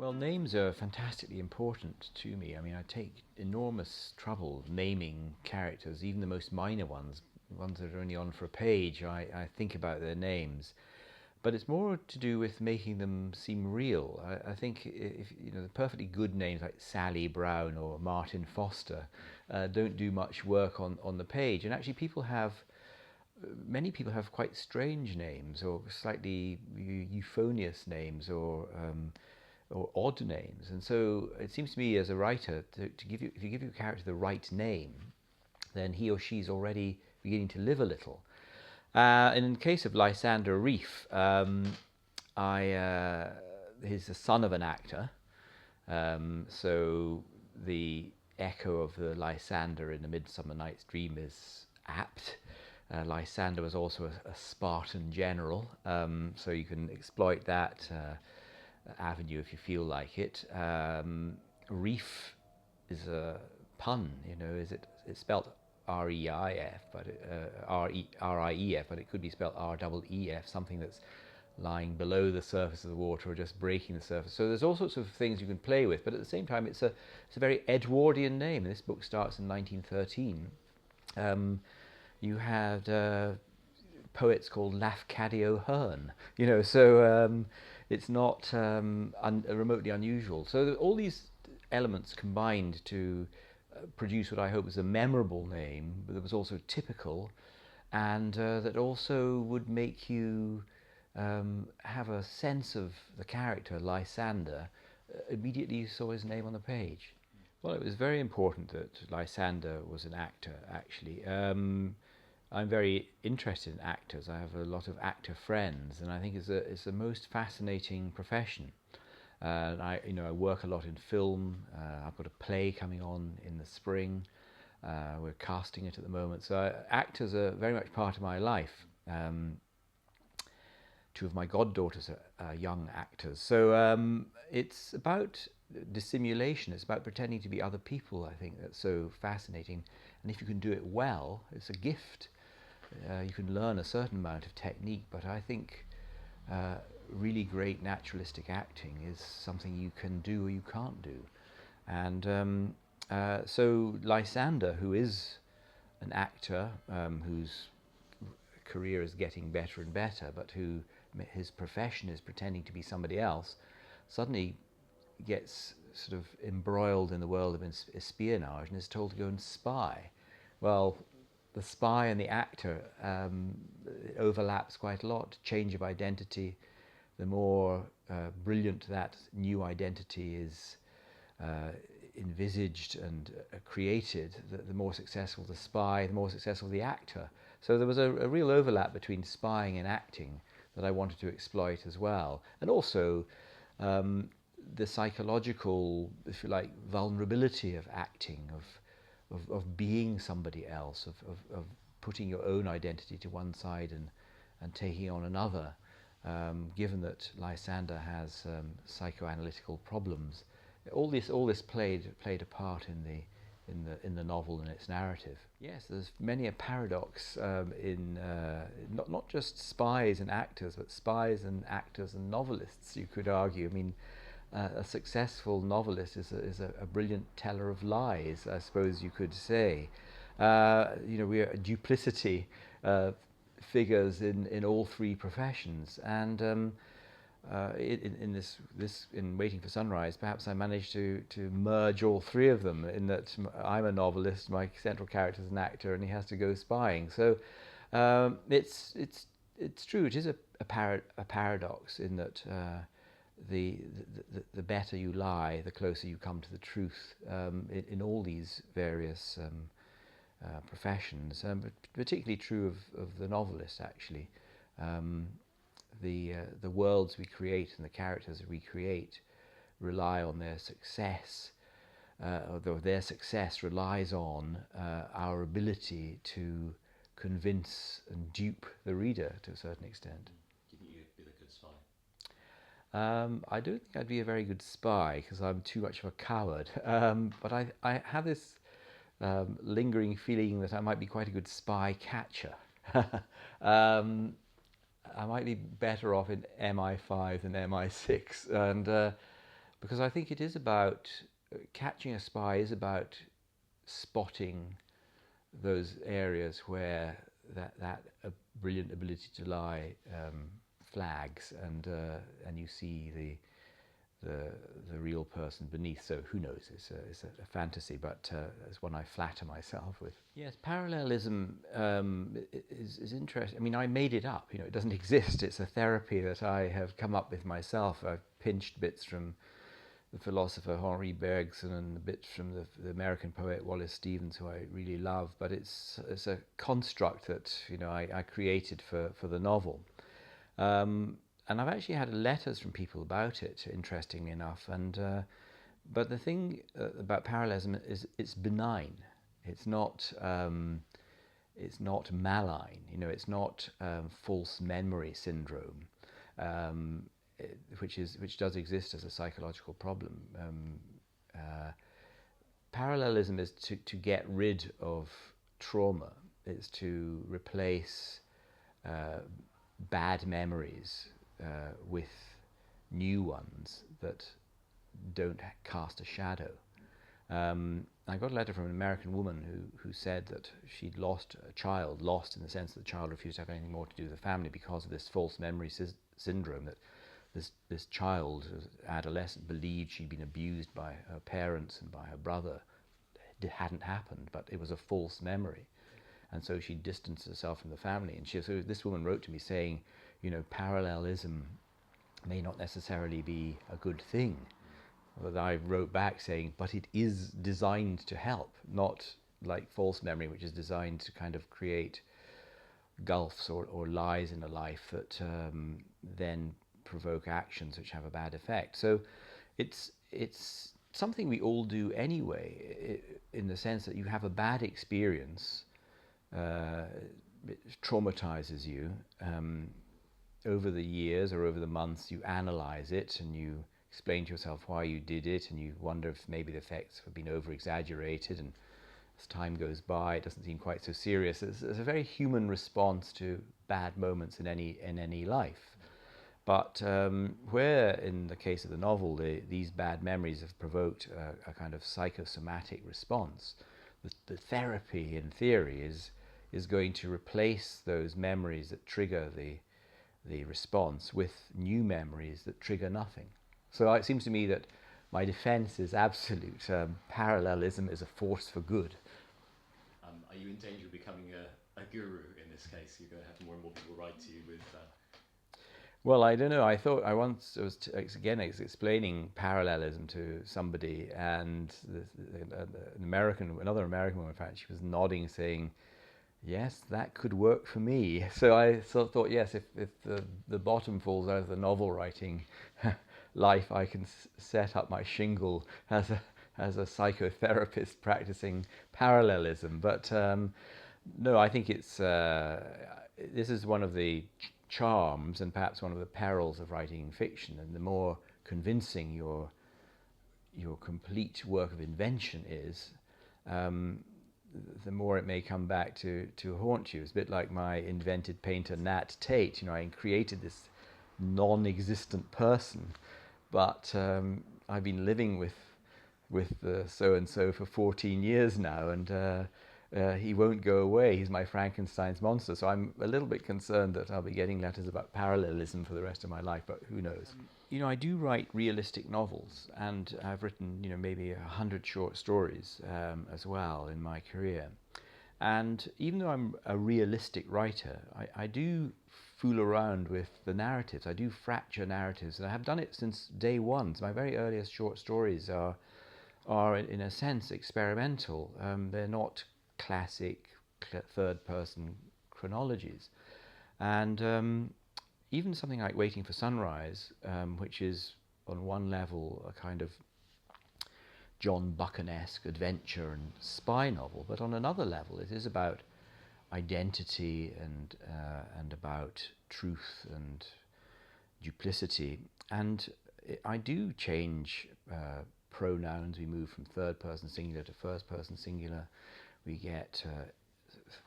Well, names are fantastically important to me. I mean, I take enormous trouble naming characters, even the most minor ones that are only on for a page. I think about their names, but it's more to do with making them seem real. I think if you know the perfectly good names like Sally Brown or Martin Foster don't do much work on the page, and actually many people have quite strange names or slightly euphonious names or odd names. And so it seems to me as a writer to give you, if you give your character the right name, then he or she's already beginning to live a little. And in the case of Lysander Reef, he's the son of an actor, so the echo of the Lysander in the Midsummer Night's Dream is apt. Lysander was also a Spartan general, so you can exploit that avenue if you feel like it. Reef is a pun, you know. It's spelled R-E-I-F, but R-I-E-F, but it could be spelled R-E-E-F, something that's lying below the surface of the water or just breaking the surface. So there's all sorts of things you can play with, but at the same time it's a very Edwardian name. This book starts in 1913. You had poets called Lafcadio Hearn, you know, so it's not remotely unusual. So all these elements combined to produce what I hope is a memorable name, but that was also typical, and that also would make you have a sense of the character Lysander immediately you saw his name on the page. Well, it was very important that Lysander was an actor, actually. I'm very interested in actors. I have a lot of actor friends, and I think it's a most fascinating profession. I work a lot in film. I've got a play coming on in the spring. We're casting it at the moment. So actors are very much part of my life. Two of my goddaughters are young actors. So it's about dissimulation. It's about pretending to be other people. I think that's so fascinating. And if you can do it well, it's a gift. You can learn a certain amount of technique, but I think really great naturalistic acting is something you can do or you can't do. And so Lysander, who is an actor whose career is getting better and better, but who his profession is pretending to be somebody else, suddenly gets sort of embroiled in the world of espionage and is told to go and spy. Well, the spy and the actor overlaps quite a lot. Change of identity. The more brilliant that new identity is envisaged and created, the more successful the spy, the more successful the actor. So there was a real overlap between spying and acting that I wanted to exploit as well. And also the psychological, if you like, vulnerability of acting, of being somebody else, of putting your own identity to one side and taking on another. Given that Lysander has psychoanalytical problems, all this played a part in the novel and its narrative. Yes, there's many a paradox in not just spies and actors, but spies and actors and novelists. You could argue. I mean, a successful novelist is a brilliant teller of lies, I suppose you could say. We are duplicity figures in all three professions, and in Waiting for Sunrise, perhaps I managed to merge all three of them. In that I'm a novelist, my central character is an actor, and he has to go spying. So it's true. It is a paradox in that. The better you lie, the closer you come to the truth in all these various professions, but particularly true of the novelist, actually. The worlds we create and the characters we create rely on their success, although their success relies on our ability to convince and dupe the reader to a certain extent. Do you think you'd be a good spy? I don't think I'd be a very good spy because I'm too much of a coward. But I have this lingering feeling that I might be quite a good spy catcher. I might be better off in MI5 than MI6, and because I think it is about catching a spy is about spotting those areas where that brilliant ability to lie flags, and you see the real person beneath. So who knows? It's a fantasy, but it's one I flatter myself with. Yes, parallelism is interesting. I mean, I made it up. It doesn't exist. It's a therapy that I have come up with myself. I've pinched bits from the philosopher Henri Bergson and bits from the American poet Wallace Stevens, who I really love. But it's a construct that I created for the novel. And I've actually had letters from people about it, interestingly enough. But the thing about parallelism is it's benign. It's not malign. It's not false memory syndrome, which does exist as a psychological problem. Parallelism is to get rid of trauma. It's to replace bad memories with new ones that don't cast a shadow. I got a letter from an American woman who said that she'd lost a child, lost in the sense that the child refused to have anything more to do with the family because of this false memory syndrome, that this child, as adolescent, believed she'd been abused by her parents and by her brother. It hadn't happened, but it was a false memory. And so she distanced herself from the family. And so this woman wrote to me saying, parallelism may not necessarily be a good thing. But I wrote back saying, but it is designed to help, not like false memory, which is designed to kind of create gulfs or lies in a life that then provoke actions which have a bad effect. So it's something we all do anyway, in the sense that you have a bad experience, it traumatizes you. Over the years or over the months, you analyze it and you explain to yourself why you did it, and you wonder if maybe the effects have been over-exaggerated, and as time goes by, it doesn't seem quite so serious. It's a very human response to bad moments in any life. But where, in the case of the novel, these bad memories have provoked a kind of psychosomatic response, the therapy, in theory, is going to replace those memories that trigger the response with new memories that trigger nothing. So it seems to me that my defense is absolute. Parallelism is a force for good. Are you in danger of becoming a guru in this case? You're going to have more and more people write to you with... Well, I don't know. I thought I once was explaining parallelism to somebody, and another American woman, in fact, she was nodding, saying, "Yes, that could work for me." So I sort of thought, yes, if the bottom falls out of the novel writing life, I can set up my shingle as a psychotherapist practicing parallelism. But no, I think this is one of the charms and perhaps one of the perils of writing fiction. And the more convincing your complete work of invention is, the more it may come back to haunt you. It's a bit like my invented painter Nat Tate. I created this non-existent person, but I've been living with the so-and-so for 14 years now, and he won't go away. He's my Frankenstein's monster. So I'm a little bit concerned that I'll be getting letters about parallelism for the rest of my life, but who knows? I do write realistic novels, and I've written, maybe 100 short stories as well in my career. And even though I'm a realistic writer, I do fool around with the narratives. I do fracture narratives, and I have done it since day one. So my very earliest short stories are in a sense experimental. They're not classic third-person chronologies. And even something like Waiting for Sunrise, which is on one level a kind of John Buchan-esque adventure and spy novel, but on another level it is about identity and about truth and duplicity. And I do change pronouns. We move from third person singular to first person singular. We get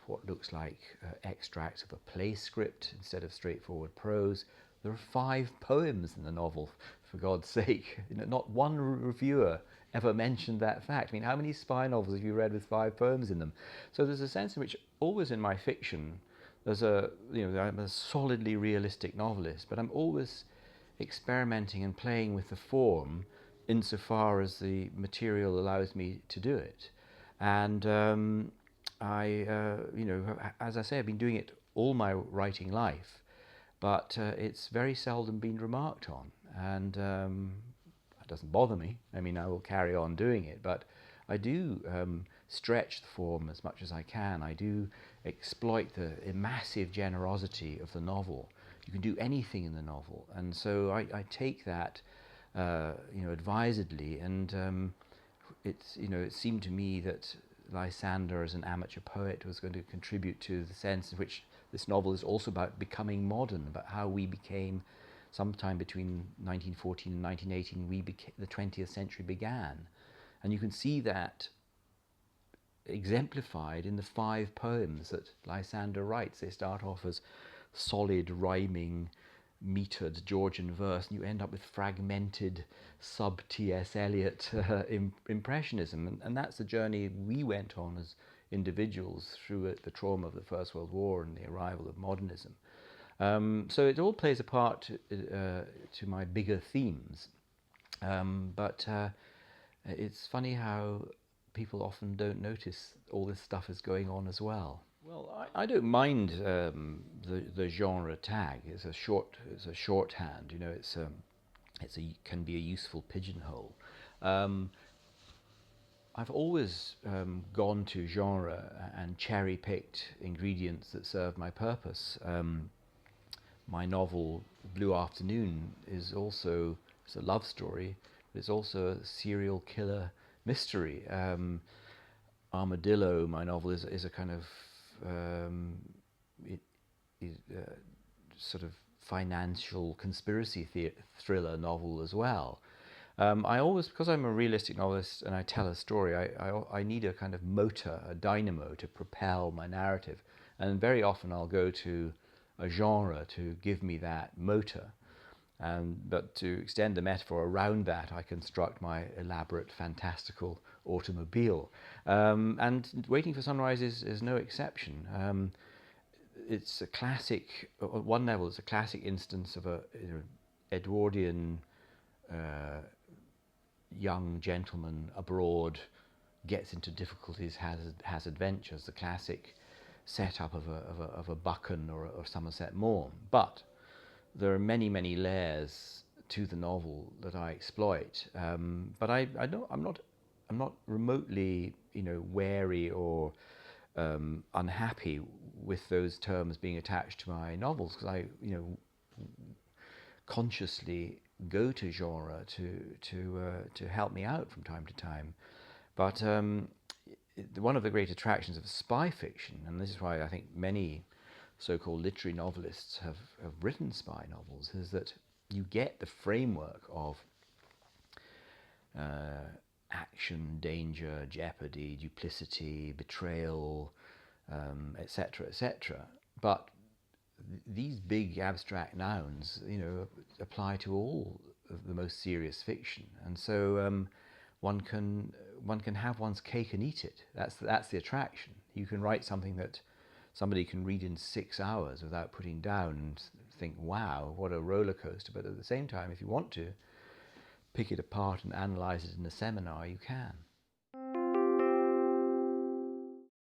what looks like extracts of a play script instead of straightforward prose. There are 5 poems in the novel, for God's sake. Not one reviewer ever mentioned that fact. I mean, how many spy novels have you read with 5 poems in them? So there's a sense in which always in my fiction, I'm a solidly realistic novelist, but I'm always experimenting and playing with the form insofar as the material allows me to do it. And as I say, I've been doing it all my writing life, but it's very seldom been remarked on, and it doesn't bother me. I mean, I will carry on doing it, but I do stretch the form as much as I can. I do exploit the massive generosity of the novel. You can do anything in the novel, and so I take that, advisedly. And it seemed to me that Lysander, as an amateur poet, was going to contribute to the sense in which this novel is also about becoming modern, about how we became, sometime between 1914 and 1918, the 20th century began. And you can see that exemplified in the 5 poems that Lysander writes. They start off as solid, rhyming, metered Georgian verse, and you end up with fragmented sub-T.S. Eliot impressionism. And that's the journey we went on as individuals through the trauma of the First World War and the arrival of modernism. So it all plays a part to my bigger themes. But it's funny how people often don't notice all this stuff is going on as well. Well, I don't mind the genre tag. It's a shorthand. Can be a useful pigeonhole. I've always gone to genre and cherry-picked ingredients that serve my purpose. My novel Blue Afternoon it's a love story, but it's also a serial killer mystery. Armadillo, my novel, is a kind of sort of financial conspiracy thriller novel as well. Because I'm a realistic novelist and I tell a story, I need a kind of motor, a dynamo to propel my narrative. And very often I'll go to a genre to give me that motor. But to extend the metaphor around that, I construct my elaborate, fantastical automobile. And Waiting for Sunrise is no exception. It's a classic, at one level, it's a classic instance of a Edwardian young gentleman abroad, gets into difficulties, has adventures, the classic setup of a Buchan or Somerset Maugham. But there are many, many layers to the novel that I exploit. But I'm not remotely, wary or unhappy with those terms being attached to my novels, because I, consciously go to genre to help me out from time to time. But one of the great attractions of spy fiction, and this is why I think many so-called literary novelists have written spy novels, is that you get the framework of action, danger, jeopardy, duplicity, betrayal, etc., etc. But these big abstract nouns, apply to all of the most serious fiction, and so one can have one's cake and eat it. That's the attraction. You can write something that somebody can read in 6 hours without putting down and think, "Wow, what a roller coaster!" But at the same time, if you want to pick it apart and analyze it in a seminar, you can.